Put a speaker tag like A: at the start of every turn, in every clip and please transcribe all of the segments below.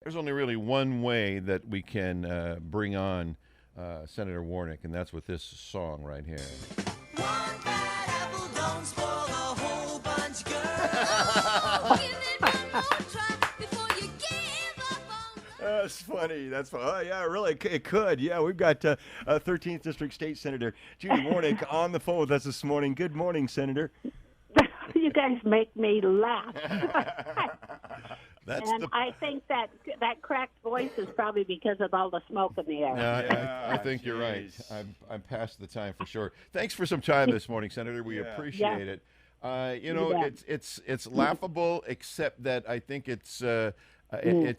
A: There's only really one way that we can bring on Senator Warnick, and that's with this song right here.
B: One bad apple don't spoil the whole bunch, girl. Give it one more try before you give up on.
C: That's funny. That's funny. Oh, yeah, really, it could. Yeah, we've got 13th District State Senator Judy Warnick on the phone with us this morning. Good morning, Senator.
D: You guys make me laugh.
A: That's
D: I think that cracked voice is probably because of all the smoke in the air.
A: I think you're right. I'm past the time for sure. Thanks for some time this morning, Senator. We appreciate it. It's laughable, except that I think it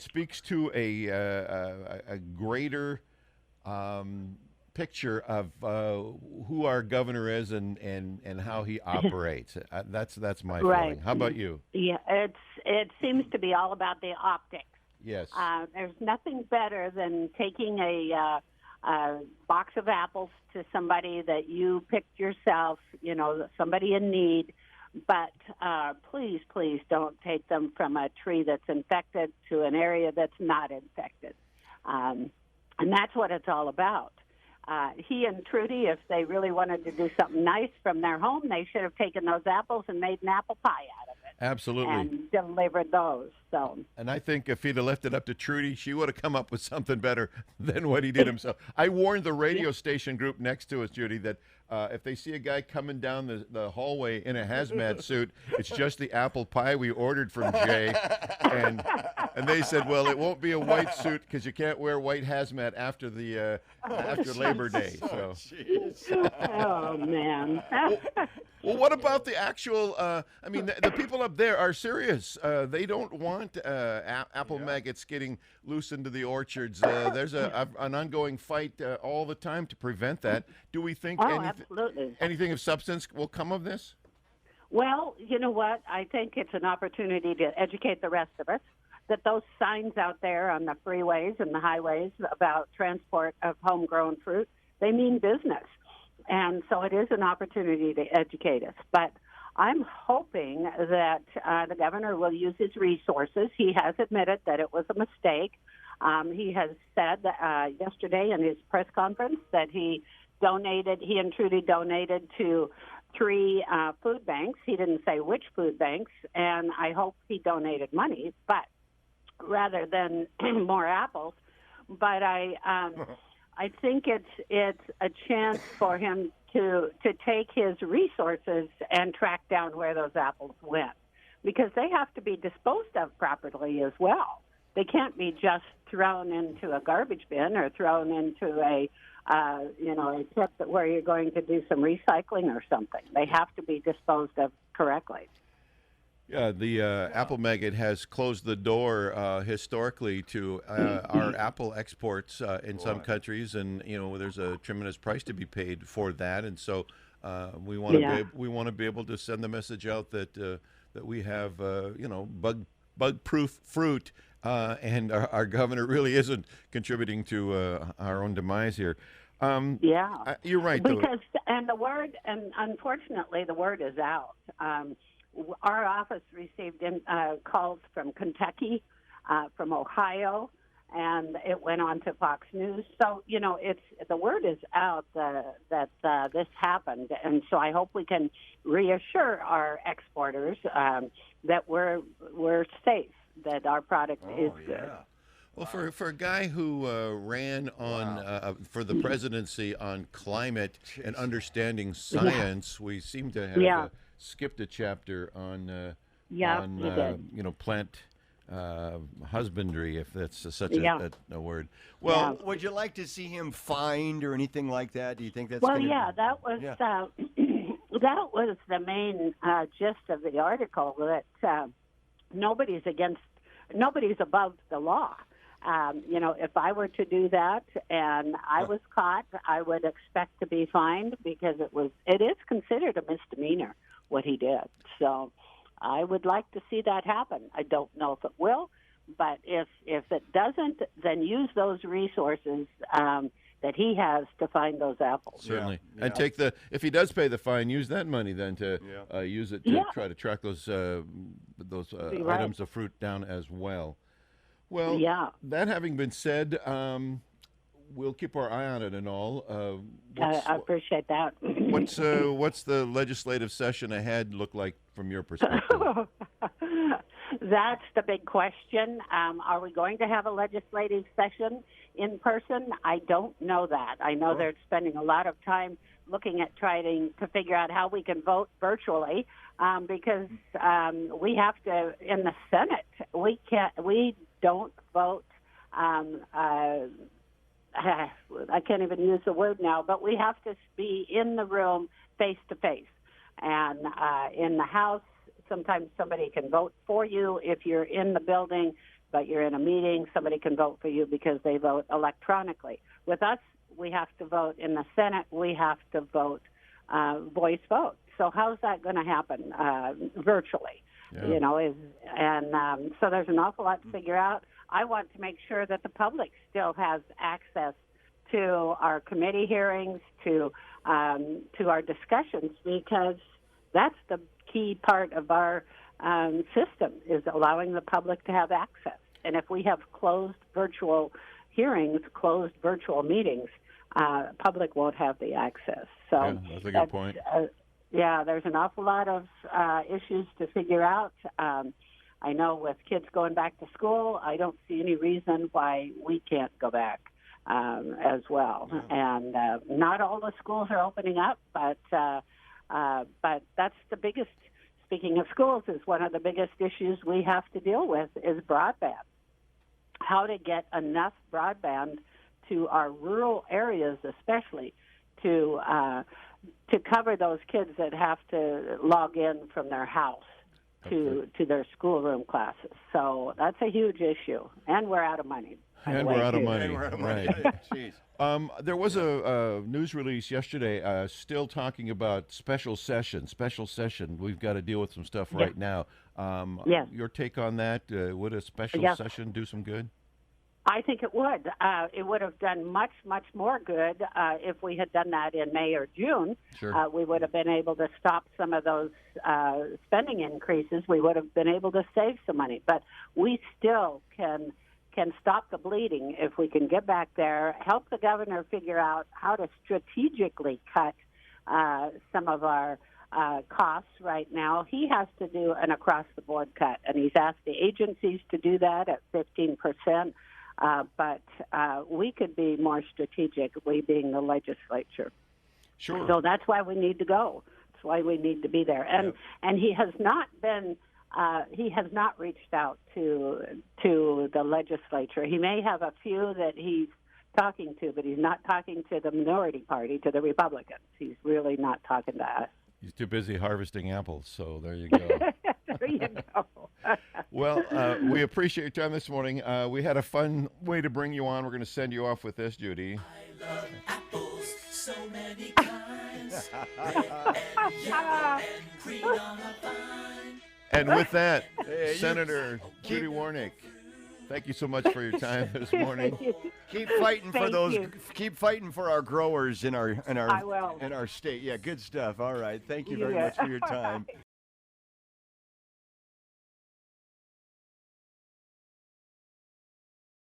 A: speaks to a greater picture of who our governor is and how he operates. That's my feeling. How about you?
D: Yeah, it seems to be all about the optics.
A: Yes.
D: There's nothing better than taking a box of apples to somebody that you picked yourself, somebody in need. But please don't take them from a tree that's infected to an area that's not infected. And that's what it's all about. He and Trudy, if they really wanted to do something nice from their home, they should have taken those apples and made an apple pie out of it.
A: Absolutely.
D: And delivered those. So.
A: And I think if he'd have left it up to Trudy, she would have come up with something better than what he did himself. I warned the radio station group next to us, Judy, that if they see a guy coming down the hallway in a hazmat suit, it's just the apple pie we ordered from Jay. And they said, well, it won't be a white suit because you can't wear white hazmat after Labor Day. So.
D: Oh, man.
A: Well, what about the actual, the people up there are serious. They don't want apple maggots getting loose into the orchards. There's an ongoing fight all the time to prevent that. Do we think anything of substance will come of this?
D: Well, you know what? I think it's an opportunity to educate the rest of us that those signs out there on the freeways and the highways about transport of homegrown fruit, they mean business. And so it is an opportunity to educate us. But I'm hoping that the governor will use his resources. He has admitted that it was a mistake. He has said yesterday in his press conference that he and Trudy donated to 3 food banks. He didn't say which food banks, and I hope he donated money, but rather than more apples. But I think it's a chance for him to take his resources and track down where those apples went, because they have to be disposed of properly as well. They can't be just thrown into a garbage bin or thrown into a tip where you're going to do some recycling or something. They have to be disposed of correctly.
A: Yeah, the apple maggot has closed the door historically to our apple exports in some countries, and there's a tremendous price to be paid for that, and so we want to be able to send the message out that we have bug-proof fruit, and our governor really isn't contributing to our own demise here. You're right.
D: Unfortunately, the word is out. Our office received calls from Kentucky, from Ohio, and it went on to Fox News. So, the word is out that this happened, and so I hope we can reassure our exporters that we're safe, that our product is good.
A: Well, for a guy who ran on for the presidency on climate and understanding science, we seem to have skipped a chapter on plant husbandry, if that's such a word.
C: Well, would you like to see him fined or anything like that? Do you think that's?
D: That was that was the main gist of the article, that nobody's above the law. If I were to do that and I was caught, I would expect to be fined, because it is considered a misdemeanor what he did. So I would like to see that happen. I don't know if it will, but if it doesn't, then use those resources that he has to find those apples.
A: Certainly. And if he does pay the fine, use that money then to use it to try to track those items of fruit down as well. Well,
D: Yeah.
A: that having been said, we'll keep our eye on it and all.
D: I appreciate that.
A: What's the legislative session ahead look like from your perspective?
D: That's the big question. Are we going to have a legislative session in person? I don't know that. I know they're spending a lot of time looking at trying to figure out how we can vote virtually because we have to in the Senate. We don't vote. I can't even use the word now, but we have to be in the room face to face. And in the House, sometimes somebody can vote for you if you're in the building, but you're in a meeting. Somebody can vote for you because they vote electronically. With us, we have to vote. In the Senate, we have to vote voice vote. So how's that going to happen virtually?
A: Yeah.
D: So there's an awful lot to figure out. I want to make sure that the public still has access to our committee hearings, to our discussions, because that's the key part of our system is allowing the public to have access. And if we have closed virtual hearings, closed virtual meetings, public won't have the access. So
A: Yeah, that's a good point.
D: There's an awful lot of issues to figure out. I know with kids going back to school, I don't see any reason why we can't go back as well. Yeah. And not all the schools are opening up, but that's the biggest. Speaking of schools, is one of the biggest issues we have to deal with is broadband. How to get enough broadband to our rural areas, especially to cover those kids that have to log in from their house to their schoolroom classes. So that's a huge issue, and we're out of money.
A: And we're out of money.
C: Right. Jeez.
A: There was a news release yesterday still talking about special session. We've got to deal with some stuff right now.
D: Yes.
A: Your take on that? Would a special session do some good?
D: I think it would. It would have done much, much more good if we had done that in May or June.
A: Sure.
D: We would have been able to stop some of those spending increases. We would have been able to save some money. But we still can stop the bleeding if we can get back there, help the governor figure out how to strategically cut some of our costs right now. He has to do an across-the-board cut, and he's asked the agencies to do that at 15%. But we could be more strategic, we being the legislature.
A: Sure.
D: So that's why we need to go. That's why we need to be there. And he has not been. He has not reached out to the legislature. He may have a few that he's talking to, but he's not talking to the minority party, to the Republicans. He's really not talking to us.
A: He's too busy harvesting apples, so there you go.
D: There you go.
A: Well, we appreciate your time this morning. We had a fun way to bring you on. We're going to send you off with this, Judy.
B: I love apples, so many kinds. Red and yellow and green on a vine.
A: And with that,
C: Hey,
A: Senator Judy Warnick, thank you so much for your time this morning.
C: Keep fighting for
D: Thank
C: those.
D: you.
C: Keep fighting for our growers in our
D: I will.
C: in our state. Yeah, good stuff. All right. Thank you very
D: Yeah.
C: much for your time.